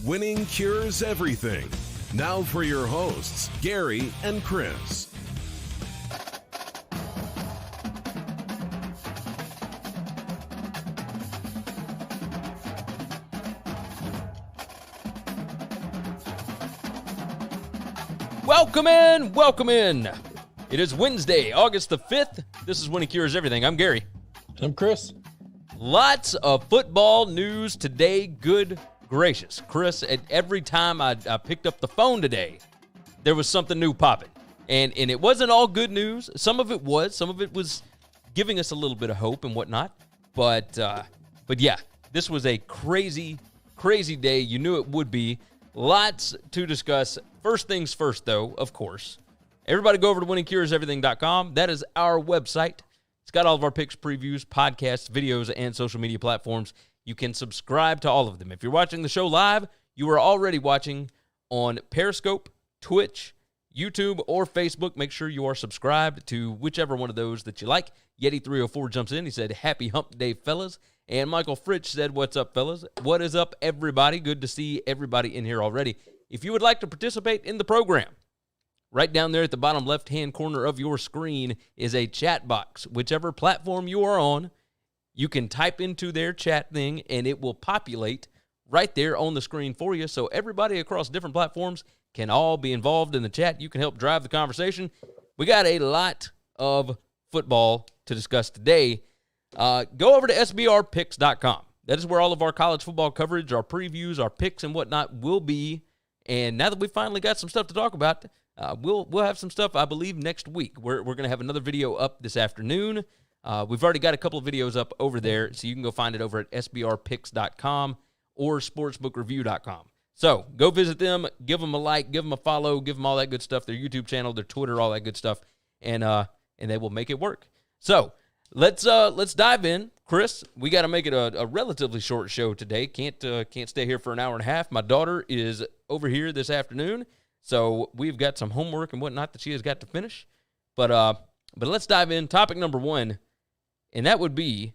Winning cures everything. Now for your hosts, Gary and Chris. Welcome in. It is Wednesday, August the 5th. This is Winning Cures Everything. I'm Gary. And I'm Chris. Lots of football news today. Good gracious. Chris, at every time I picked up the phone today, there was something new popping. And it wasn't all good news. Some of it was giving us a little bit of hope and whatnot. But yeah, this was a crazy, crazy day. You knew it would be. Lots to discuss. First things first, though, of course. Everybody go over to winningcureseverything.com. That is our website. It's got all of our picks, previews, podcasts, videos, and social media platforms. You can subscribe to all of them. If you're watching the show live, you are already watching on Periscope, Twitch, YouTube, or Facebook. Make sure you are subscribed to whichever one of those that you like. Yeti304 jumps in. He said, "Happy hump day, fellas." And Michael Fritsch said, "What's up, fellas?" What is up, everybody? Good to see everybody in here already. If you would like to participate in the program, right down there at the bottom left-hand corner of your screen is a chat box. Whichever platform you are on, you can type into their chat thing, and it will populate right there on the screen for you. So everybody across different platforms can all be involved in the chat. You can help drive the conversation. We got a lot of football to discuss today. Go over to sbrpicks.com. That is where all of our college football coverage, our previews, our picks, and whatnot will be. And now that we finally got some stuff to talk about, we'll have some stuff, I believe, next week. We're going to have another video up this afternoon. We've already got a couple of videos up over there, so you can go find it over at sbrpicks.com or sportsbookreview.com. So go visit them, give them a like, give them a follow, give them all that good stuff, their YouTube channel, their Twitter, all that good stuff, and they will make it work. So let's dive in. Chris, we got to make it a relatively short show today. Can't stay here for an hour and a half. My daughter is over here this afternoon, so we've got some homework and whatnot that she has got to finish. But let's dive in. Topic number one, and that would be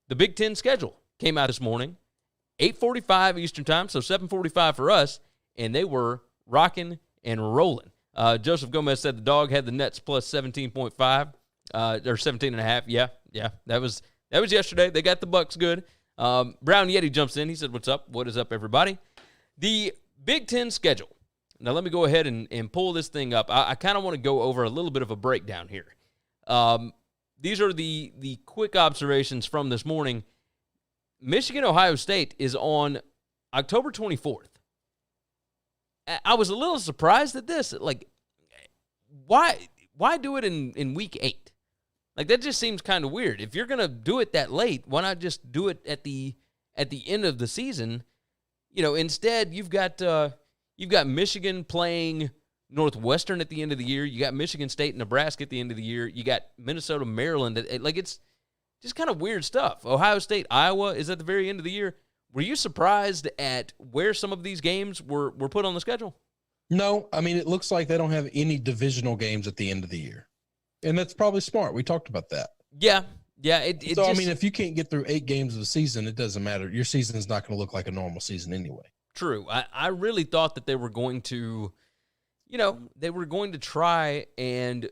the Big Ten schedule. Came out this morning, 8:45 Eastern Time, so 7:45 for us, and they were rocking and rolling. Joseph Gomez said the dog had the Nets plus 17.5. Or 17.5. Yeah. That was yesterday. They got the Bucks good. Brown Yeti jumps in. He said, "What's up? What is up, everybody?" The Big Ten schedule. Now, let me go ahead and pull this thing up. I kind of want to go over a little bit of a breakdown here. These are the quick observations from this morning. Michigan-Ohio State is on October 24th. I was a little surprised at this. Like, why do it in week 8? Like, that just seems kind of weird. If you're going to do it that late, why not just do it at the end of the season? You know, instead you've got Michigan playing Northwestern at the end of the year. You got Michigan State and Nebraska at the end of the year. You got Minnesota, Maryland. Like, it's just kind of weird stuff. Ohio State, Iowa is at the very end of the year. Were you surprised at where some of these games were put on the schedule? No, I mean, it looks like they don't have any divisional games at the end of the year. And that's probably smart. We talked about that. Yeah. I mean, if you can't get through 8 games of the season, it doesn't matter. Your season is not going to look like a normal season anyway. True. I really thought that they were going to, try and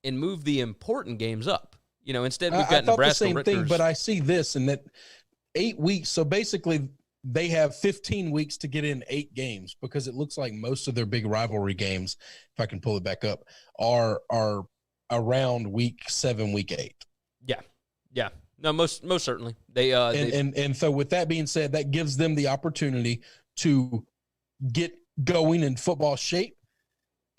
move the important games up. You know, instead we've got Nebraska, the same Rutgers. thing, but I see this and that 8 weeks. So basically, they have 15 weeks to get in 8 games because it looks like most of their big rivalry games, if I can pull it back up, are around week 7, week 8. Yeah. No, most certainly. And so with that being said, that gives them the opportunity to get going in football shape,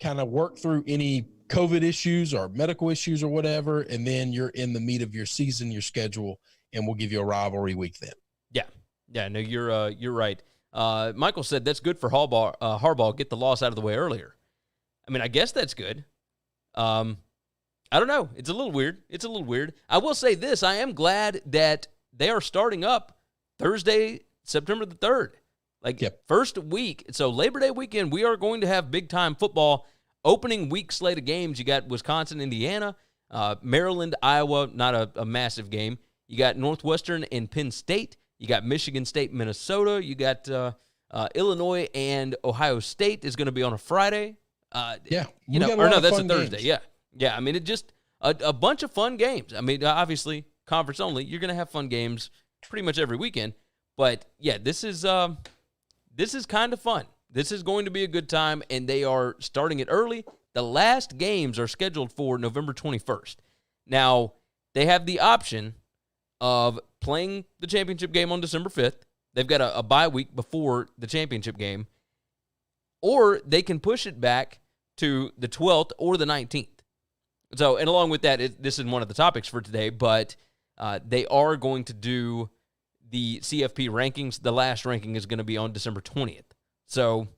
kind of work through any COVID issues or medical issues or whatever, and then you're in the meat of your season, your schedule, and we'll give you a rivalry week then. Yeah, no, you're right. Michael said that's good for Harbaugh. Get the loss out of the way earlier. I mean, I guess that's good. I don't know. It's a little weird. I will say this. I am glad that they are starting up Thursday, September the 3rd. First week. So Labor Day weekend, we are going to have big-time football. Opening week slate of games, you got Wisconsin, Indiana, Maryland, Iowa, not a massive game. You got Northwestern and Penn State. You got Michigan State, Minnesota. You got Illinois and Ohio State is going to be on a Friday. Yeah. That's a Thursday. Games. Yeah. I mean, it just a bunch of fun games. I mean, obviously, conference only. You're going to have fun games pretty much every weekend. But yeah, this is kind of fun. This is going to be a good time, and they are starting it early. The last games are scheduled for November 21st. Now, they have the option of playing the championship game on December 5th. They've got a bye week before the championship game. Or they can push it back to the 12th or the 19th. So, and along with that, this is one of the topics for today, but they are going to do the CFP rankings. The last ranking is going to be on December 20th. So,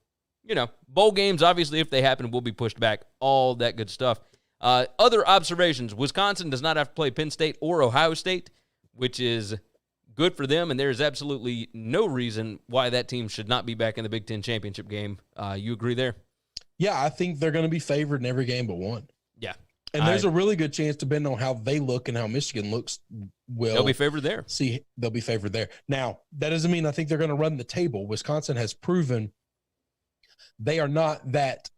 bowl games, obviously, if they happen, will be pushed back, all that good stuff. Other observations, Wisconsin does not have to play Penn State or Ohio State, which is good for them, and there is absolutely no reason why that team should not be back in the Big Ten championship game. You agree there? Yeah, I think they're going to be favored in every game but one. Yeah. And there's a really good chance, depending on how they look and how Michigan looks, they'll be favored there. They'll be favored there. Now, that doesn't mean I think they're going to run the table. Wisconsin has proven they are not that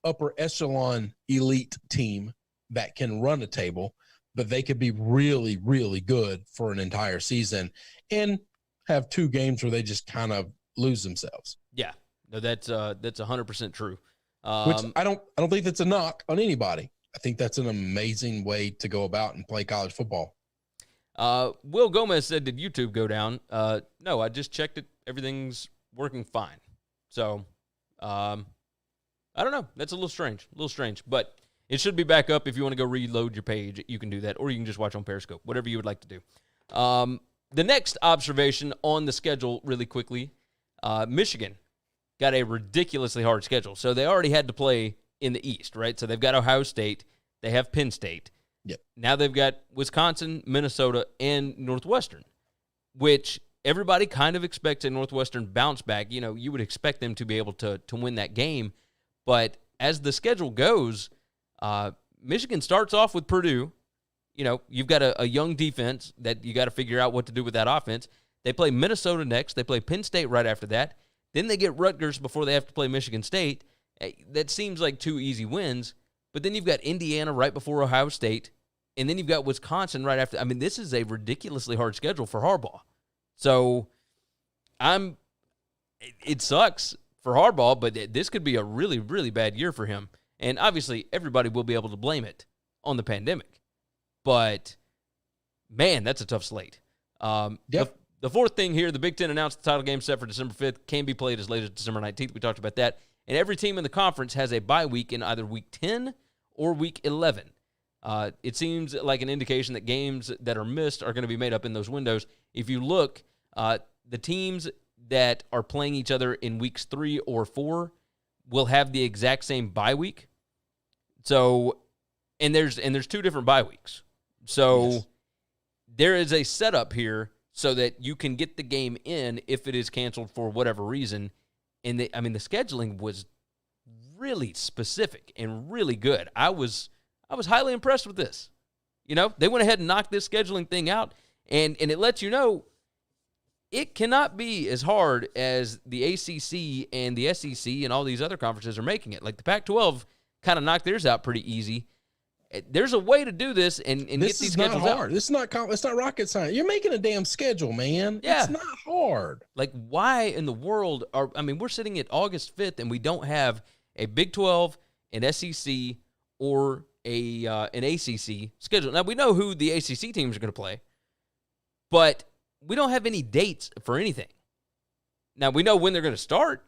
upper echelon elite team that can run a table, but they could be really, really good for an entire season and have two games where they just kind of lose themselves. Yeah, no, that's 100% true. Which I don't think that's a knock on anybody. I think that's an amazing way to go about and play college football. Will Gomez said, did YouTube go down? No, I just checked it. Everything's working fine. So, I don't know. That's a little strange, but it should be back up. If you want to go reload your page, you can do that, or you can just watch on Periscope, whatever you would like to do. The next observation on the schedule really quickly, Michigan got a ridiculously hard schedule. So they already had to play in the East, right? So they've got Ohio State. They have Penn State. Yep. Now they've got Wisconsin, Minnesota, and Northwestern, which everybody kind of expects a Northwestern bounce back. You would expect them to be able to win that game. But as the schedule goes, Michigan starts off with Purdue. You've got a young defense that you got to figure out what to do with that offense. They play Minnesota next. They play Penn State right after that. Then they get Rutgers before they have to play Michigan State. That seems like two easy wins. But then you've got Indiana right before Ohio State. And then you've got Wisconsin right after. I mean, this is a ridiculously hard schedule for Harbaugh. So it sucks for Harbaugh, but this could be a really, really bad year for him. And obviously, everybody will be able to blame it on the pandemic. But, man, that's a tough slate. Yep. The fourth thing here, the Big Ten announced the title game set for December 5th, can be played as late as December 19th. We talked about that. And every team in the conference has a bye week in either Week 10 or Week 11. It seems like an indication that games that are missed are going to be made up in those windows. If you look, the teams that are playing each other in Weeks 3 or 4 will have the exact same bye week. So, and there's two different bye weeks. So yes. There is a setup here so that you can get the game in if it is canceled for whatever reason. And the scheduling was really specific and really good. I was highly impressed with this. They went ahead and knocked this scheduling thing out, and it lets you know it cannot be as hard as the ACC and the SEC and all these other conferences are making it. Like the Pac-12 kind of knocked theirs out pretty easy. There's a way to do this and get these schedules not hard. out. It's not rocket science. You're making a damn schedule, man. Yeah. It's not hard. Like, why in the world we're sitting at August 5th and we don't have a Big 12, an SEC, or an ACC schedule. Now, we know who the ACC teams are going to play, but we don't have any dates for anything. Now, we know when they're going to start,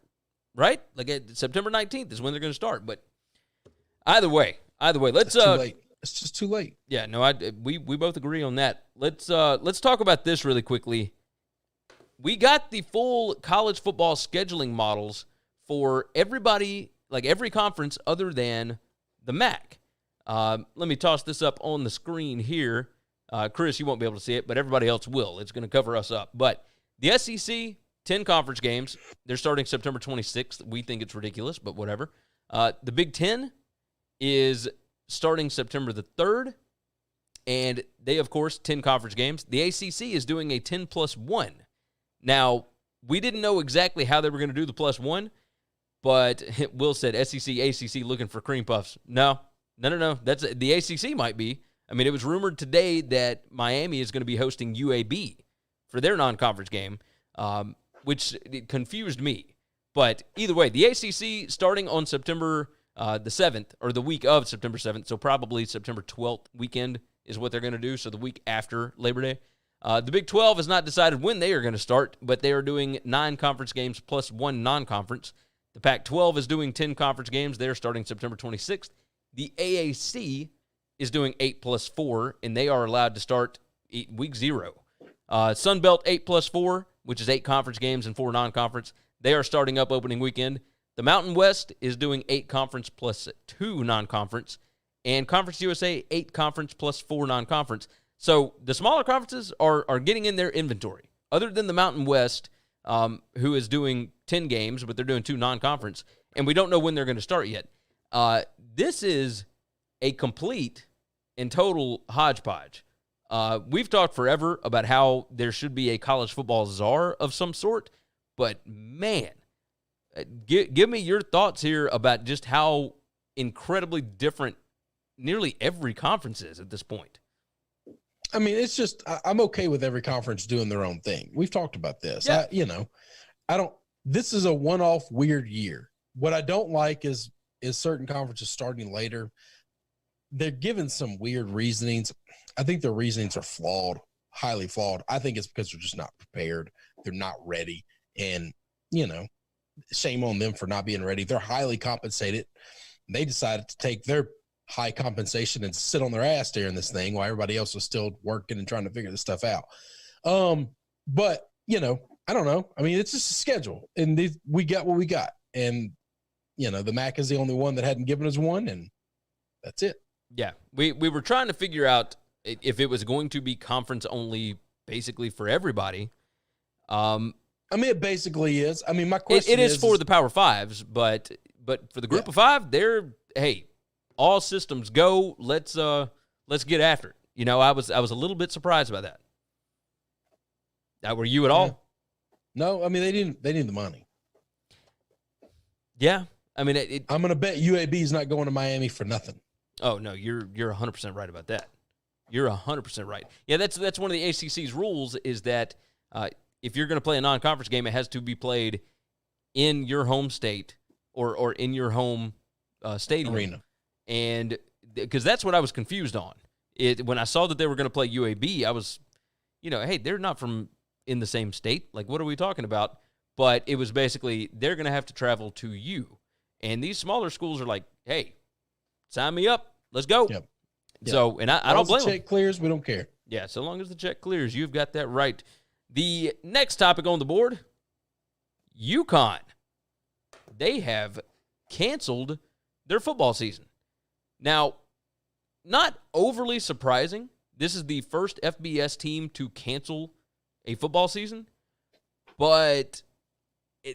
right? Like September 19th is when they're going to start, but either way, let's too late. It's just too late. Yeah, no, we both agree on that. Let's talk about this really quickly. We got the full college football scheduling models for everybody, like every conference other than the MAC. Let me toss this up on the screen here. Chris, you won't be able to see it, but everybody else will. It's going to cover us up. But the SEC, 10 conference games. They're starting September 26th. We think it's ridiculous, but whatever. The Big Ten is starting September the 3rd, and they, of course, 10 conference games. The ACC is doing a 10+1. Now, we didn't know exactly how they were going to do the +1, but Will said SEC, ACC looking for cream puffs. No. That's the ACC might be. I mean, it was rumored today that Miami is going to be hosting UAB for their non-conference game, which confused me. But either way, the ACC starting on September the 7th, or the week of September 7th, so probably September 12th weekend is what they're going to do, so the week after Labor Day. The Big 12 has not decided when they are going to start, but they are doing 9 conference games plus 1 non-conference. The Pac-12 is doing 10 conference games. They're starting September 26th. The AAC is doing 8 plus 4, and they are allowed to start week 0. Sun Belt 8 plus 4, which is 8 conference games and 4 non-conference. They are starting up opening weekend. The Mountain West is doing 8 conference plus 2 non-conference, and Conference USA 8 conference plus 4 non-conference. So the smaller conferences are getting in their inventory. Other than the Mountain West, who is doing 10 games, but they're doing 2 non-conference, and we don't know when they're going to start yet. This is a complete and total hodgepodge. We've talked forever about how there should be a college football czar of some sort, but man, give me your thoughts here about just how incredibly different nearly every conference is at this point. I mean, it's just, I'm okay with every conference doing their own thing. We've talked about this. Yeah. This is a one-off weird year. What I don't like is certain conferences starting later. They're given some weird reasonings. I think their reasonings are flawed, highly flawed. I think it's because they're just not prepared. They're not ready. And, shame on them for not being ready. They're highly compensated. They decided to take their high compensation and sit on their ass during this thing while everybody else was still working and trying to figure this stuff out. But, I don't know. I mean, it's just a schedule, and we got what we got. And, the MAC is the only one that hadn't given us one, and that's it. Yeah, we were trying to figure out if it was going to be conference only basically for everybody. I mean, it basically is. I mean, my question it is for the Power Fives, but for the Group of 5, they're, hey, all systems go. Let's get after it. I was a little bit surprised by that. Were you at all? No, I mean, they need the money. Yeah, I mean, I'm going to bet UAB is not going to Miami for nothing. Oh no, you're 100% right about that. You're 100% right. Yeah, that's one of the ACC's rules is that if you're going to play a non-conference game, it has to be played in your home state or in your home stadium. Arena. And because that's what I was confused on. When I saw that they were going to play UAB, I was, hey, they're not from in the same state. Like, what are we talking about? But it was basically they're going to have to travel to you. And these smaller schools are like, hey, sign me up. Let's go. Yep. So, and I don't blame them. The check clears, we don't care. Yeah, so long as the check clears, you've got that right. The next topic on the board, UConn. They have canceled their football season. Now, not overly surprising. This is the first FBS team to cancel a football season, but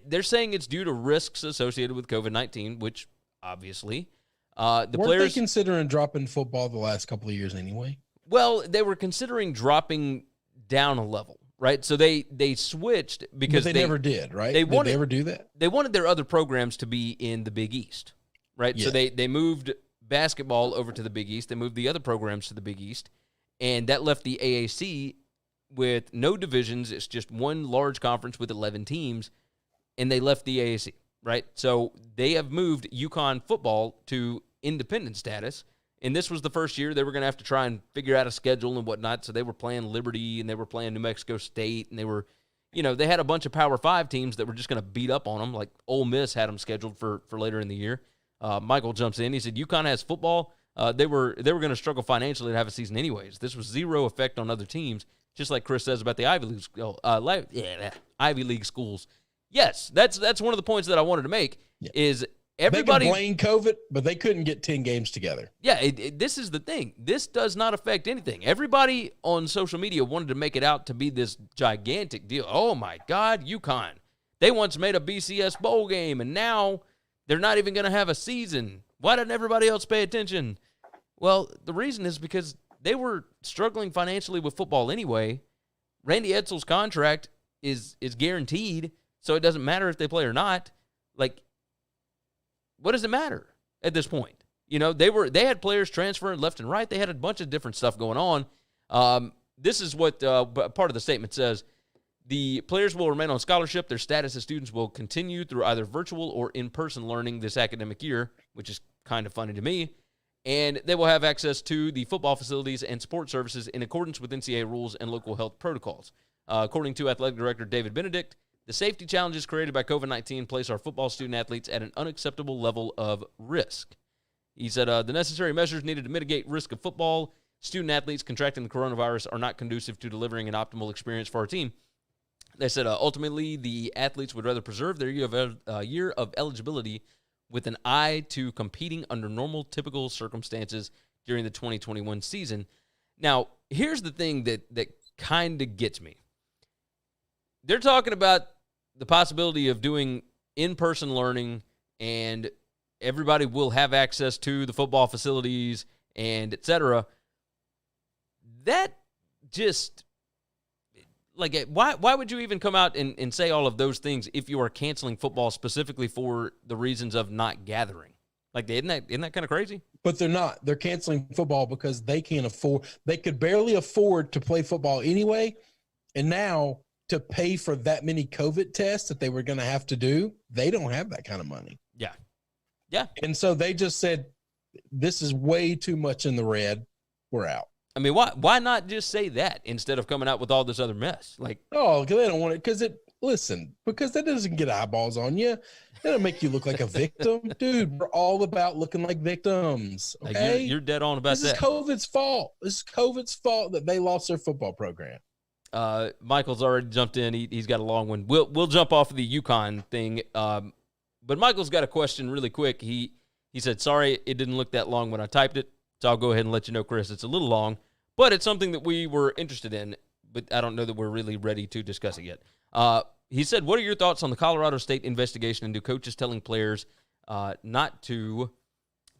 they're saying it's due to risks associated with COVID-19, which obviously Weren't they considering dropping football the last couple of years anyway? Well, they were considering dropping down a level, right? So they switched because they never did, right? Did they ever do that? They wanted their other programs to be in the Big East, right? Yeah. So they moved basketball over to the Big East. They moved the other programs to the Big East, and that left the AAC with no divisions. It's just one large conference with 11 teams, and they left the AAC, right? So they have moved UConn football to independent status, and this was the first year they were going to have to try and figure out a schedule and whatnot. So they were playing Liberty, and they were playing New Mexico State, and they were, they had a bunch of Power 5 teams that were just going to beat up on them, like Ole Miss had them scheduled for later in the year. Michael jumps in. He said, UConn has football. They were going to struggle financially to have a season anyways. This was zero effect on other teams, just like Chris says about the Ivy League schools. Yes, that's one of the points that I wanted to make is everybody they can blame COVID, but they couldn't get 10 games together. Yeah, this is the thing. This does not affect anything. Everybody on social media wanted to make it out to be this gigantic deal. Oh, my God, UConn. They once made a BCS bowl game, and now they're not even going to have a season. Why didn't everybody else pay attention? Well, the reason is because they were struggling financially with football anyway. Randy Edsall's contract is guaranteed. So it doesn't matter if they play or not. Like, what does it matter at this point? You know, they had players transferring left and right. They had a bunch of different stuff going on. This is what part of the statement says. The players will remain on scholarship. Their status as students will continue through either virtual or in-person learning this academic year, which is kind of funny to me. And they will have access to the football facilities and support services in accordance with NCAA rules and local health protocols. According to Athletic Director David Benedict, the safety challenges created by COVID-19 place our football student-athletes at an unacceptable level of risk. He said the necessary measures needed to mitigate risk of football student-athletes contracting the coronavirus are not conducive to delivering an optimal experience for our team. They said ultimately the athletes would rather preserve their year of eligibility with an eye to competing under normal, typical circumstances during the 2021 season. Now, here's the thing that kind of gets me. They're talking about the possibility of doing in-person learning, and everybody will have access to the football facilities and et cetera. That just, like, why would you even come out and say all of those things if you are canceling football specifically for the reasons of not gathering? Like, isn't that kind of crazy? But they're not. They're canceling football because they can't afford. They could barely afford to play football anyway, and now to pay for that many COVID tests that they were going to have to do, they don't have that kind of money. Yeah. Yeah. And so they just said, this is way too much in the red. We're out. I mean, why not just say that instead of coming out with all this other mess? Like, oh, because they don't want it. Because that doesn't get eyeballs on you. That'll make you look like a victim. Dude, we're all about looking like victims. Okay? You're dead on about that. This is COVID's fault. This is COVID's fault that they lost their football program. Michael's already jumped in. He's got a long one. We'll jump off of the UConn thing. But Michael's got a question really quick. He said, sorry, it didn't look that long when I typed it. So I'll go ahead and let you know, Chris, it's a little long, but it's something that we were interested in, but I don't know that we're really ready to discuss it yet. He said, what are your thoughts on the Colorado State investigation into coaches telling players not to,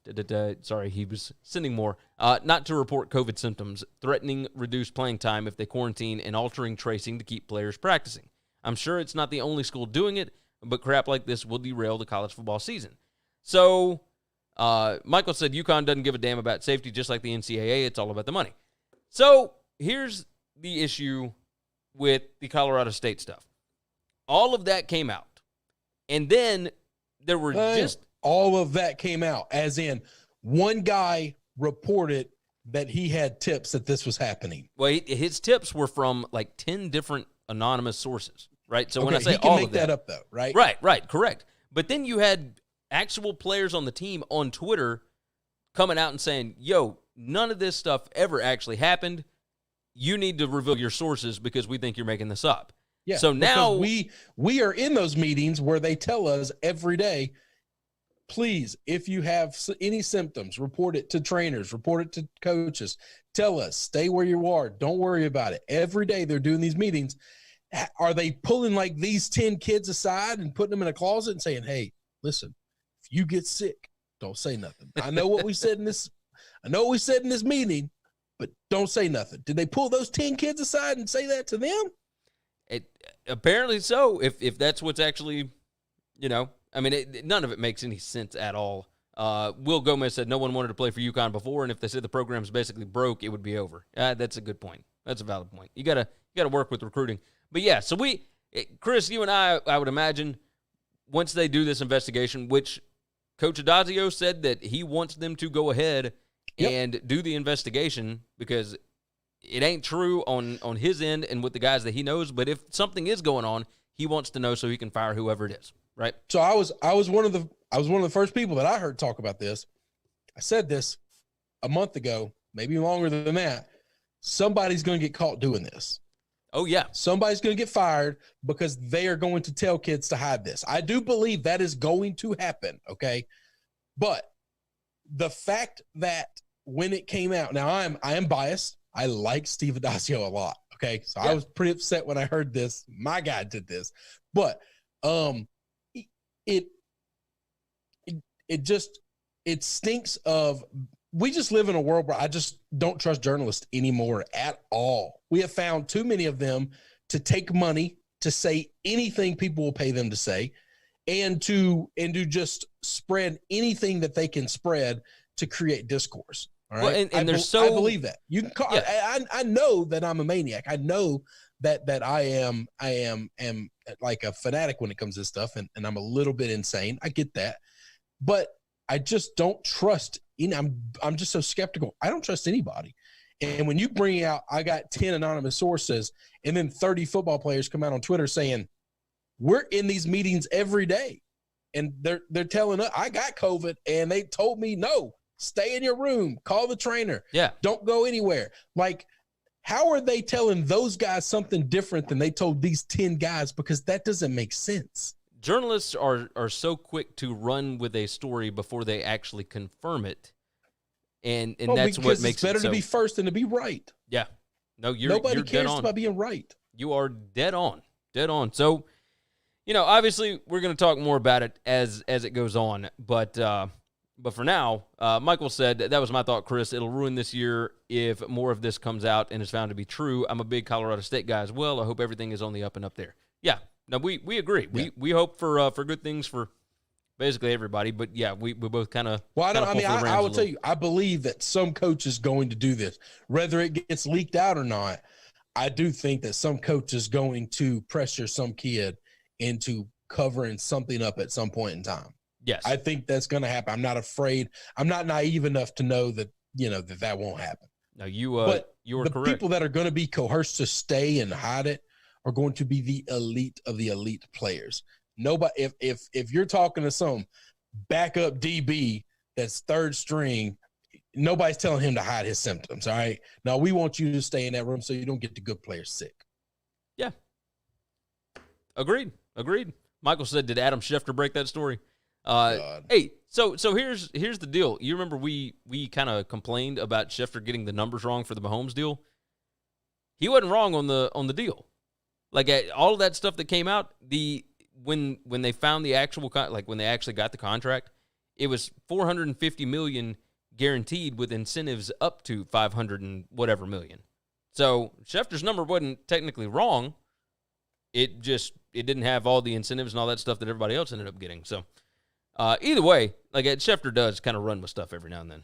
he was sending more, not to report COVID symptoms, threatening reduced playing time if they quarantine, and altering tracing to keep players practicing? I'm sure it's not the only school doing it, but crap like this will derail the college football season. So Michael said UConn doesn't give a damn about safety, just like the NCAA. It's all about the money. So here's the issue with the Colorado State stuff. All of that came out. And then there were all of that came out, as in one guy reported that he had tips that this was happening. Well, his tips were from like 10 different anonymous sources, right? So when I say he can all make of that up, though, right? Right, correct. But then you had actual players on the team on Twitter coming out and saying, yo, none of this stuff ever actually happened. You need to reveal your sources because we think you're making this up. Yeah. So now we are in those meetings where they tell us every day, please, if you have any symptoms, report it to trainers, report it to coaches. Tell us, stay where you are. Don't worry about it. Every day they're doing these meetings. Are they pulling like these 10 kids aside and putting them in a closet and saying, hey, listen, if you get sick, don't say nothing. I know what we said in this meeting, but don't say nothing. Did they pull those 10 kids aside and say that to them? Apparently so, if that's what's actually, I mean, none of it makes any sense at all. Will Gomez said no one wanted to play for UConn before, and if they said the program's basically broke, it would be over. That's a good point. That's a valid point. You gotta work with recruiting. But yeah, so Chris, you and I would imagine, once they do this investigation, which Coach Adazio said that he wants them to go ahead and do the investigation because it ain't true on his end and with the guys that he knows. But if something is going on, he wants to know so he can fire whoever it is. Right. So I was one of the first people that I heard talk about this. I said this a month ago, maybe longer than that. Somebody's going to get caught doing this. Oh, yeah. Somebody's going to get fired because they are going to tell kids to hide this. I do believe that is going to happen, okay? But the fact that when it came out, now I am biased. I like Steve Adazio a lot, okay? So I was pretty upset when I heard this. My guy did this. But it stinks of – we just live in a world where I just don't trust journalists anymore at all. We have found too many of them to take money to say anything people will pay them to say, and to just spread anything that they can spread to create discourse. All right. Well, and I believe that. You can call, yeah. I know that I'm a maniac. I know that I am like a fanatic when it comes to this stuff, and I'm a little bit insane. I get that. But I just don't trust I'm just so skeptical. I don't trust anybody. And when you bring out, I got 10 anonymous sources, and then 30 football players come out on Twitter saying, we're in these meetings every day, and they're telling us I got COVID, and they told me, no, stay in your room, call the trainer. Yeah. Don't go anywhere. Like, how are they telling those guys something different than they told these 10 guys? Because that doesn't make sense. Journalists are so quick to run with a story before they actually confirm it. And that's what makes it's better to be first than to be right. Yeah. No, Nobody you're cares dead on. about being right. You are dead on. Dead on. So, obviously we're going to talk more about it as it goes on, but for now, Michael said that was my thought, Chris. It'll ruin this year if more of this comes out and is found to be true. I'm a big Colorado State guy as well. I hope everything is on the up and up there. Yeah. No, we agree. Yeah. We hope for good things for basically everybody, but yeah, we both kind of. Well, I will tell you, I believe that some coach is going to do this, whether it gets leaked out or not. I do think that some coach is going to pressure some kid into covering something up at some point in time. Yes, I think that's going to happen. I'm not afraid. I'm not naive enough to know that that won't happen. No, you were correct. The people that are going to be coerced to stay and hide it are going to be the elite of the elite players. Nobody, if you're talking to some backup DB that's third string, nobody's telling him to hide his symptoms. All right. Now we want you to stay in that room so you don't get the good players sick. Yeah. Agreed. Michael said, did Adam Schefter break that story? Hey, so here's the deal. You remember we kind of complained about Schefter getting the numbers wrong for the Mahomes deal? He wasn't wrong on the deal. Like all of that stuff that came out, when they found the actual when they actually got the contract, it was $450 million guaranteed with incentives up to $500 and whatever million. So Schefter's number wasn't technically wrong. It didn't have all the incentives and all that stuff that everybody else ended up getting. So either way, Schefter does kind of run with stuff every now and then.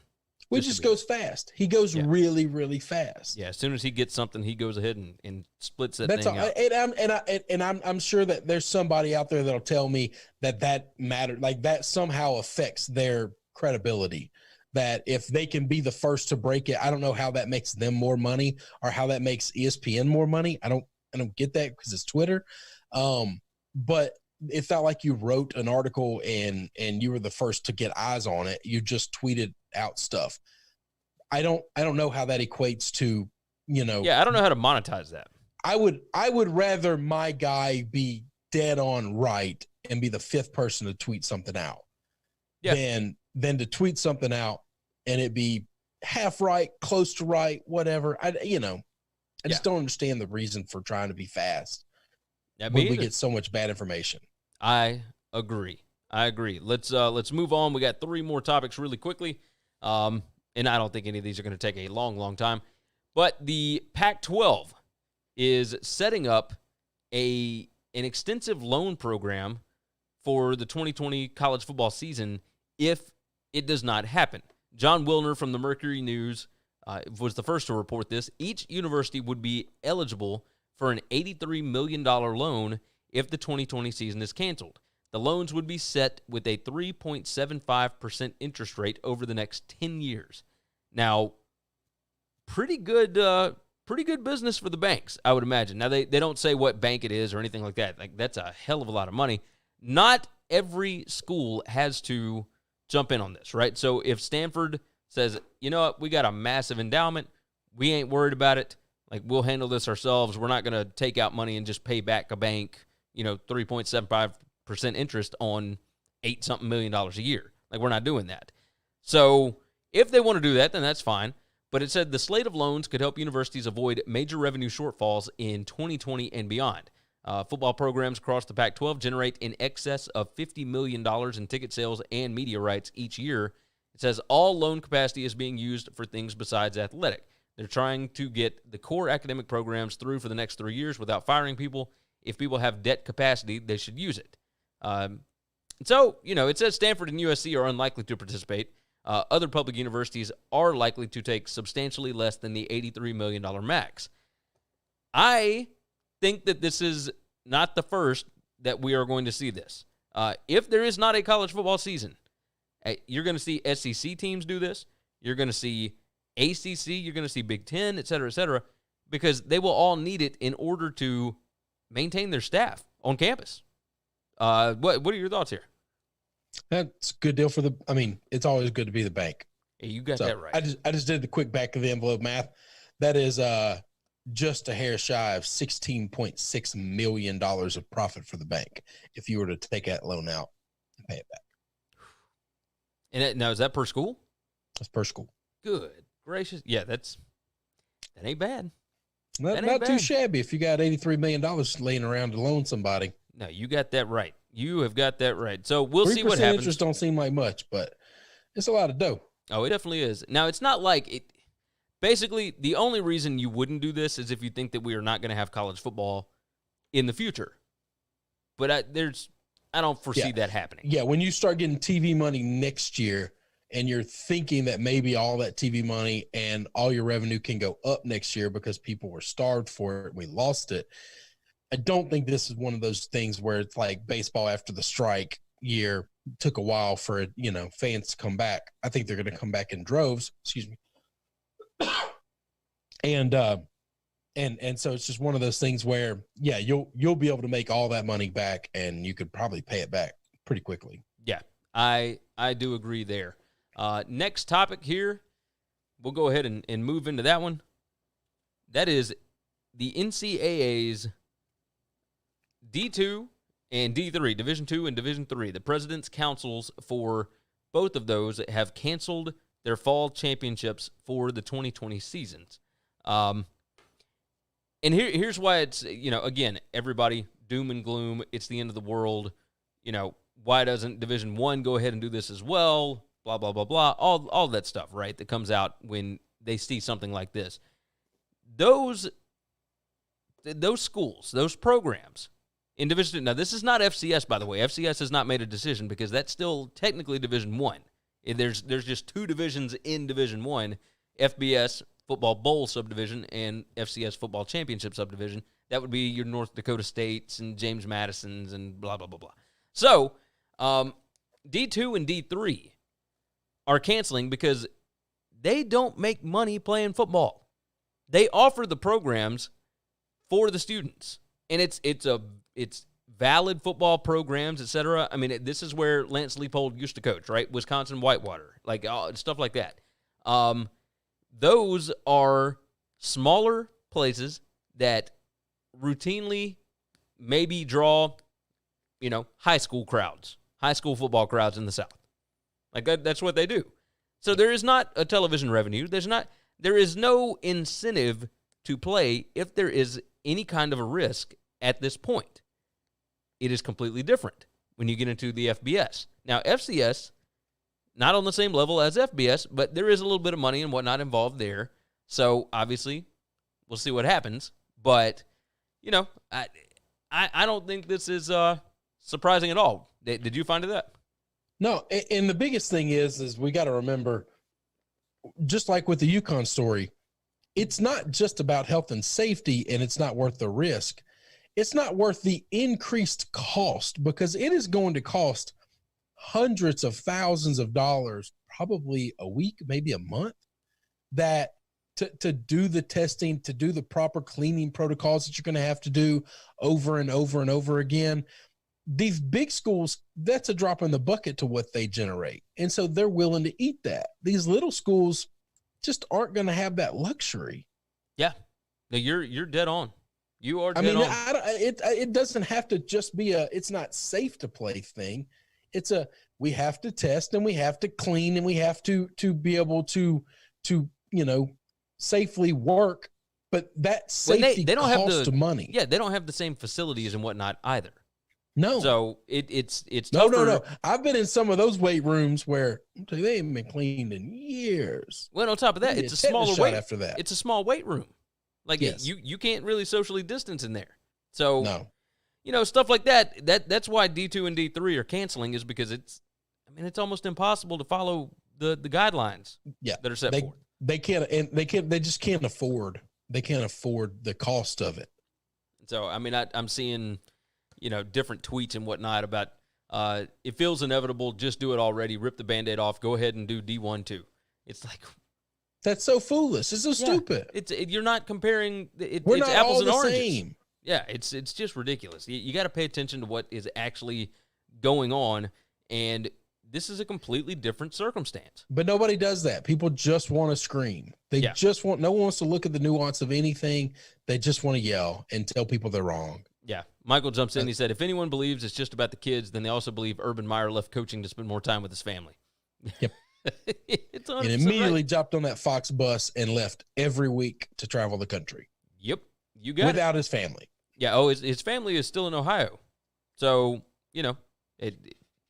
He just goes fast. He goes really, really fast. Yeah, as soon as he gets something, he goes ahead and splits that thing out. And I'm sure that there's somebody out there that'll tell me that matters, like that somehow affects their credibility. That if they can be the first to break it, I don't know how that makes them more money or how that makes ESPN more money. I don't get that because it's Twitter. But it's not like you wrote an article and you were the first to get eyes on it. You just tweeted out stuff. I don't know how that equates to, Yeah, I don't know how to monetize that. I would rather my guy be dead on right and be the fifth person to tweet something out than to tweet something out and it be half right, close to right, whatever. I just don't understand the reason for trying to be fast. Yeah, when we get so much bad information. I agree. Let's move on. We got 3 more topics really quickly. And I don't think any of these are going to take a long, long time. But the Pac-12 is setting up an extensive loan program for the 2020 college football season if it does not happen. John Wilner from the Mercury News was the first to report this. Each university would be eligible for an $83 million loan if the 2020 season is canceled. The loans would be set with a 3.75% interest rate over the next 10 years. Now, pretty good business for the banks, I would imagine. Now, they don't say what bank it is or anything like that. Like, that's a hell of a lot of money. Not every school has to jump in on this, right? So if Stanford says, you know what, we got a massive endowment, we ain't worried about it, like, we'll handle this ourselves, we're not going to take out money and just pay back a bank, 3.75% interest on $8-something million a year. Like, we're not doing that. So if they want to do that, then that's fine. But it said the slate of loans could help universities avoid major revenue shortfalls in 2020 and beyond. Football programs across the Pac-12 generate in excess of $50 million in ticket sales and media rights each year. It says all loan capacity is being used for things besides athletic. They're trying to get the core academic programs through for the next 3 years without firing people if people have debt capacity, they should use it. So, it says Stanford and USC are unlikely to participate. Other public universities are likely to take substantially less than the $83 million max. I think that this is not the first that we are going to see this. If there is not a college football season, you're going to see SEC teams do this. You're going to see ACC. You're going to see Big Ten, et cetera, because they will all need it in order to maintain their staff on campus. What are your thoughts here? That's a good deal for it's always good to be the bank. Yeah, you got that right. I just did the quick back of the envelope math. That is just a hair shy of $16.6 million of profit for the bank if you were to take that loan out and pay it back. And now, is that per school? That's per school. Good gracious. Yeah, that ain't bad. Not too shabby if you got $83 million laying around to loan somebody. No, you got that right. You have got that right. So we'll see what happens. Interest don't seem like much, but it's a lot of dough. Oh, it definitely is. Now, it's not like it. Basically, the only reason you wouldn't do this is if you think that we are not going to have college football in the future. But I don't foresee that happening. Yeah, when you start getting TV money next year and you're thinking that maybe all that TV money and all your revenue can go up next year because people were starved for it, we lost it. I don't think this is one of those things where it's like baseball after the strike year took a while for, fans to come back. I think they're going to come back in droves. Excuse me. And so it's just one of those things where, you'll be able to make all that money back and you could probably pay it back pretty quickly. Yeah, I do agree there. Next topic here, we'll go ahead and move into that one. That is the NCAA's D2 and D3, Division II and Division III. The president's councils for both of those have canceled their fall championships for the 2020 seasons. And here's why it's, again, everybody, doom and gloom, it's the end of the world. Why doesn't Division I go ahead and do this as well? Blah, blah, blah, blah. All that stuff, right, that comes out when they see something like this. Those schools, those programs in Division II. Now, this is not FCS, by the way. FCS has not made a decision because that's still technically Division I. There's just two divisions in Division I, FBS, Football Bowl subdivision, and FCS Football Championship subdivision. That would be your North Dakota States and James Madison's and blah, blah, blah, blah. So, D2 and D3 are canceling because they don't make money playing football. They offer the programs for the students, and it's valid football programs, etc. This is where Lance Leipold used to coach, right? Wisconsin Whitewater, like stuff like that. Those are smaller places that routinely maybe draw, high school crowds, high school football crowds in the South. Like that's what they do. So there is not a television revenue. There is no incentive to play if there is any kind of a risk at this point. It is completely different when you get into the FBS. Now, FCS, not on the same level as FBS, but there is a little bit of money and whatnot involved there. So, obviously, we'll see what happens. But, I don't think this is surprising at all. Did you find that? No, and the biggest thing is we got to remember, just like with the UConn story, it's not just about health and safety, and it's not worth the risk. It's not worth the increased cost because it is going to cost hundreds of thousands of dollars, probably a week, maybe a month, that to do the testing, to do the proper cleaning protocols that you're going to have to do over and over and over again. These big schools, that's a drop in the bucket to what they generate. And so they're willing to eat that. These little schools just aren't going to have that luxury. Yeah. No, you're dead on. You are dead on. It doesn't have to just be it's not safe to play thing. It's we have to test and we have to clean and we have to be able to safely work. But that safety they don't costs have money. Yeah, they don't have the same facilities and whatnot either. No. So it's tougher. No. I've been in some of those weight rooms where they haven't been cleaned in years. Well, on top of that, it's a smaller weight. After that, it's a small weight room. Like yes. you can't really socially distance in there. So no. stuff like that. That's why D2 and D3 are canceling, is because it's almost impossible to follow the guidelines that are set forth. They just can't afford. They can't afford the cost of it. So, I'm seeing, different tweets and whatnot about it feels inevitable. Just do it already. Rip the Band-Aid off. Go ahead and do D1 too. It's like, that's so foolish. It's so stupid. You're not comparing. We're it's not apples all and the oranges. same. Yeah, it's just ridiculous. You got to pay attention to what is actually going on, and this is a completely different circumstance. But nobody does that. People just want to scream. No one wants to look at the nuance of anything. They just want to yell and tell people they're wrong. Yeah. Michael jumps in. He said, if anyone believes it's just about the kids, then they also believe Urban Meyer left coaching to spend more time with his family. Yep. It's and immediately jumped on that Fox bus and left every week to travel the country. Yep. You got without his family. Yeah. Oh, his family is still in Ohio. So,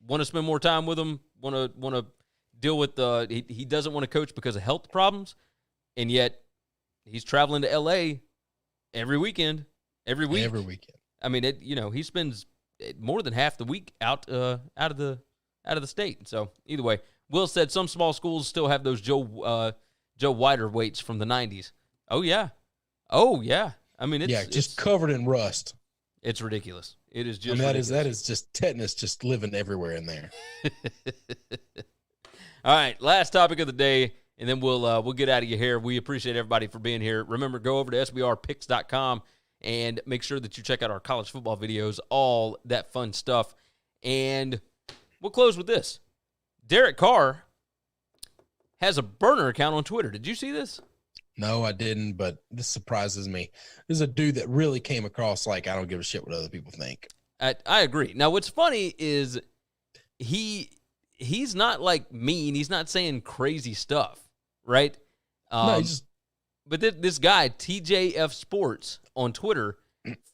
want to spend more time with him, want to deal with he doesn't want to coach because of health problems, and yet he's traveling to LA every weekend, every week. He spends more than half the week out of the state. So either way, Will said some small schools still have those Joe Weider weights from the 90s. Oh yeah. It's just covered in rust. It's ridiculous. It is just that is just tetanus just living everywhere in there. All right, last topic of the day, and then we'll get out of your hair. We appreciate everybody for being here. Remember, go over to sbrpicks.com and make sure that you check out our college football videos, all that fun stuff. And we'll close with this. Derek Carr has a burner account on Twitter. Did you see this? No, I didn't, but this surprises me. This is a dude that really came across like, I don't give a shit what other people think. I agree. Now, what's funny is he's not like mean. He's not saying crazy stuff, right? But this guy, TJF Sports on Twitter,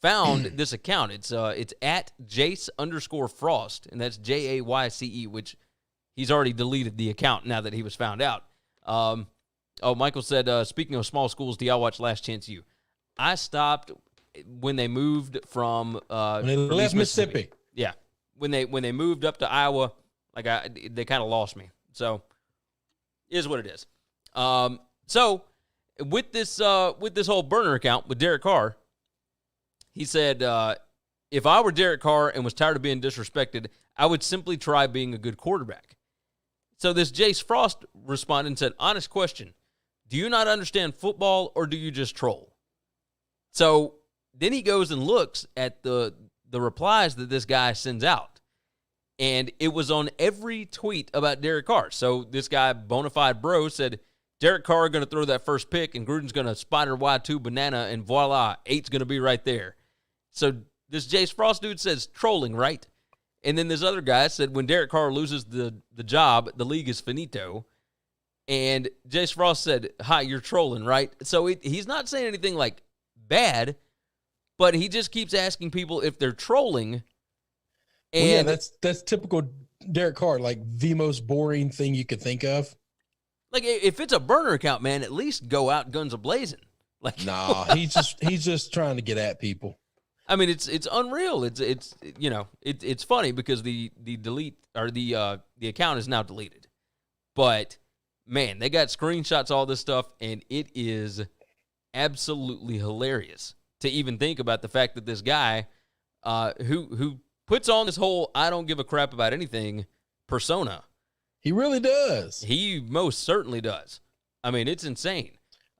found this account. It's at Jace_Frost, and that's Jayce, which he's already deleted the account now that he was found out. Michael said, speaking of small schools, do y'all watch Last Chance U? I stopped when they moved from when they left Mississippi. Yeah, when they moved up to Iowa, they kind of lost me. So, is what it is. So with this whole burner account with Derek Carr, he said, if I were Derek Carr and was tired of being disrespected, I would simply try being a good quarterback. So this Jace Frost responded and said, honest question. Do you not understand football, or do you just troll? So then he goes and looks at the replies that this guy sends out. And it was on every tweet about Derek Carr. So this guy, Bonafide Bro, said, Derek Carr going to throw that first pick, and Gruden's going to spider Y2 banana, and voila, 8's going to be right there. So this Jace Frost dude says, trolling, right? And then this other guy said, when Derek Carr loses the job, the league is finito. And Jace Frost said, hi, you're trolling, right? So he's not saying anything like bad, but he just keeps asking people if they're trolling. And that's typical Derek Carr, like the most boring thing you could think of. Like, if it's a burner account, man, at least go out guns a-blazing. Like, nah, he's just trying to get at people. I mean, it's unreal. It's funny because the delete or the account is now deleted. But man, they got screenshots, all this stuff, and it is absolutely hilarious to even think about the fact that this guy who puts on this whole I don't give a crap about anything persona. He really does. He most certainly does. I mean, it's insane.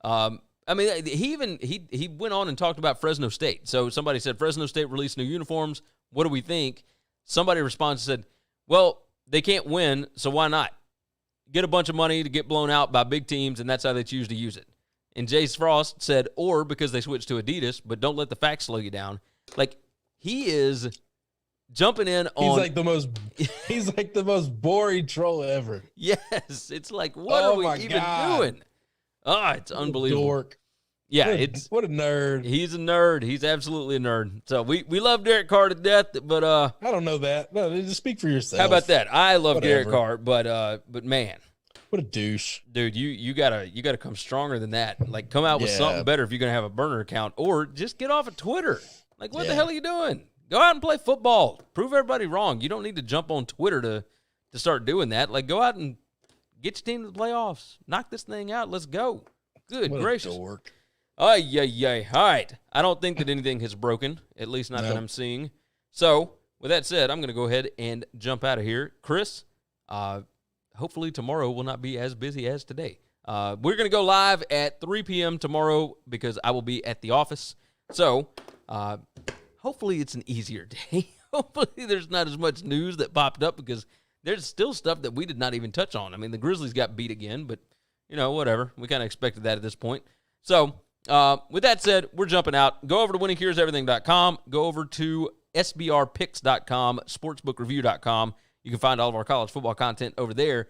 He went on and talked about Fresno State. So somebody said, Fresno State released new uniforms. What do we think? Somebody responds and said, well, they can't win, so why not? Get a bunch of money to get blown out by big teams, and that's how they choose to use it. And Jace Frost said, or because they switched to Adidas, but don't let the facts slow you down. Like, he is jumping in on... He's like the most boring troll ever. Yes. It's like, what are we even doing? Oh, it's unbelievable. Dork. Yeah, what a nerd. He's a nerd. He's absolutely a nerd. So we love Derek Carr to death, but I don't know that. No, just speak for yourself. How about that? I love Derek Carr, but man, what a douche, dude. You gotta come stronger than that. Like, come out with something better if you're gonna have a burner account, or just get off of Twitter. Like, what the hell are you doing? Go out and play football. Prove everybody wrong. You don't need to jump on Twitter to start doing that. Like, go out and get your team to the playoffs. Knock this thing out. Let's go. Good gracious. Ay. All right. I don't think that anything has broken, at least not that I'm seeing. So, with that said, I'm going to go ahead and jump out of here. Chris, hopefully tomorrow will not be as busy as today. We're going to go live at 3 p.m. tomorrow because I will be at the office. So, hopefully it's an easier day. Hopefully there's not as much news that popped up because there's still stuff that we did not even touch on. I mean, the Grizzlies got beat again, but, whatever. We kind of expected that at this point. So, with that said, we're jumping out. Go over to winningcureseverything.com. Go over to sbrpicks.com, sportsbookreview.com. You can find all of our college football content over there.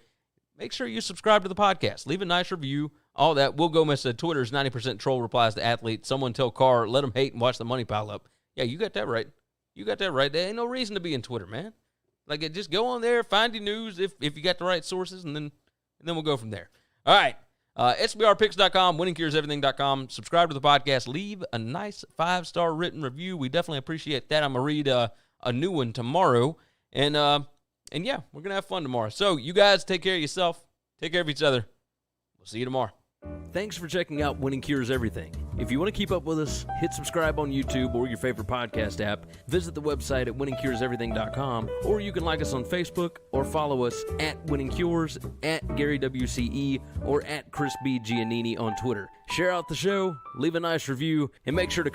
Make sure you subscribe to the podcast. Leave a nice review, all that. Will Gomez said Twitter's 90% troll replies to athletes. Someone tell Carr, let them hate and watch the money pile up. Yeah, you got that right. There ain't no reason to be in Twitter, man. Like, just go on there, find your news if you got the right sources, and then we'll go from there. All right. SBRpicks.com, winningcureseverything.com. Subscribe to the podcast. Leave a nice 5-star written review. We definitely appreciate that. I'm going to read a new one tomorrow. And yeah, we're going to have fun tomorrow. So you guys take care of yourself. Take care of each other. We'll see you tomorrow. Thanks for checking out Winning Cures Everything. If you want to keep up with us, hit subscribe on YouTube or your favorite podcast app. Visit the website at winningcureseverything.com, or you can like us on Facebook or follow us at Winning Cures, at Gary WCE, or at Chris B. Giannini on Twitter. Share out the show, leave a nice review, and make sure to